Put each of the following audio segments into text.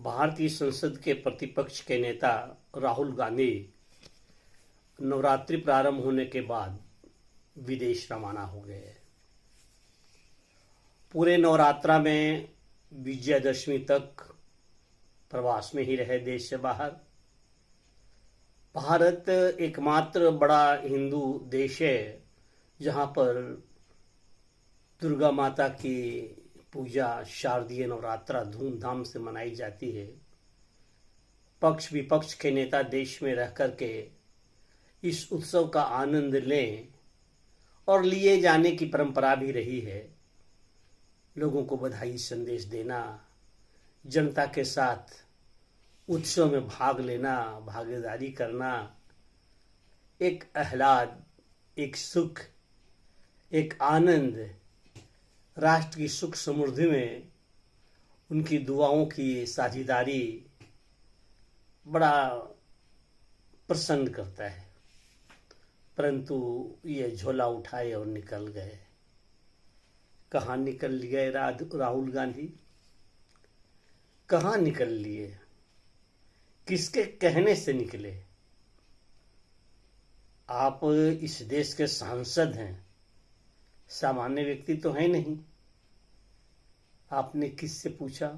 भारतीय संसद के प्रतिपक्ष के नेता राहुल गांधी नवरात्रि प्रारंभ होने के बाद विदेश रवाना हो गए। पूरे नवरात्रा में विजयादशमी तक प्रवास में ही रहे देश से बाहर। भारत एकमात्र बड़ा हिंदू देश है जहां पर दुर्गा माता की पूजा शारदीय नवरात्रा धूमधाम से मनाई जाती है। पक्ष विपक्ष के नेता देश में रह कर के इस उत्सव का आनंद लें और लिए जाने की परंपरा भी रही है। लोगों को बधाई संदेश देना, जनता के साथ उत्सव में भाग लेना, भागीदारी करना, एक आह्लाद, एक सुख, एक आनंद, राष्ट्र की सुख समृद्धि में उनकी दुआओं की साझेदारी बड़ा प्रसन्न करता है। परंतु ये झोला उठाए और निकल गए। कहाँ निकल गए राहुल गांधी? कहाँ निकल लिए? किसके कहने से निकले? आप इस देश के सांसद हैं, सामान्य व्यक्ति तो है नहीं। आपने किससे पूछा?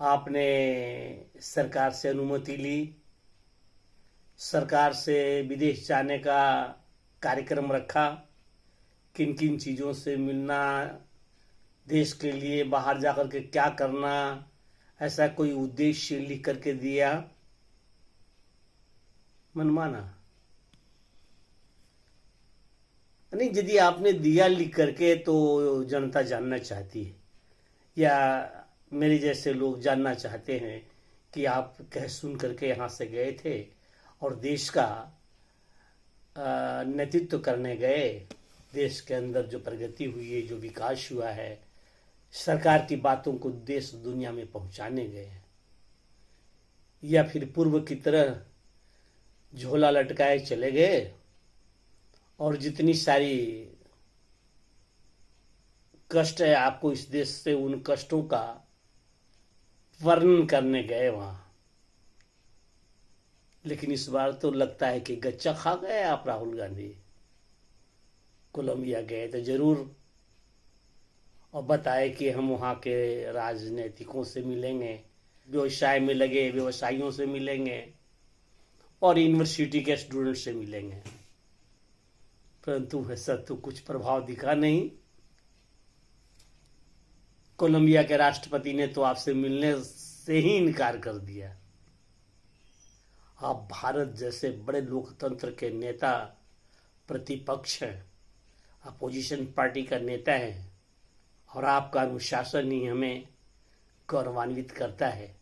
आपने सरकार से अनुमति ली? सरकार से विदेश जाने का कार्यक्रम रखा? किन किन चीज़ों से मिलना, देश के लिए बाहर जाकर के क्या करना, ऐसा कोई उद्देश्य लिख करके दिया? मनमाना नहीं। यदि आपने दिया लिख करके तो जनता जानना चाहती है, या मेरे जैसे लोग जानना चाहते हैं कि आप कह सुन करके यहाँ से गए थे और देश का नेतृत्व करने गए। देश के अंदर जो प्रगति हुई है, जो विकास हुआ है, सरकार की बातों को देश दुनिया में पहुंचाने गए, या फिर पूर्व की तरह झोला लटकाए चले गए और जितनी सारी कष्ट है आपको इस देश से, उन कष्टों का वर्णन करने गए वहां। लेकिन इस बार तो लगता है कि गच्चा खा गए आप राहुल गांधी। कोलंबिया गए तो जरूर और बताए कि हम वहाँ के राजनीतिकों से मिलेंगे, व्यवसाय में लगे व्यवसायियों से मिलेंगे और यूनिवर्सिटी के स्टूडेंट से मिलेंगे। परंतु ऐसा तो कुछ प्रभाव दिखा नहीं। कोलंबिया के राष्ट्रपति ने तो आपसे मिलने से ही इनकार कर दिया। आप भारत जैसे बड़े लोकतंत्र के नेता, प्रतिपक्ष हैं, अपोजिशन पार्टी का नेता है, और आपका अनुशासन ही हमें गौरवान्वित करता है।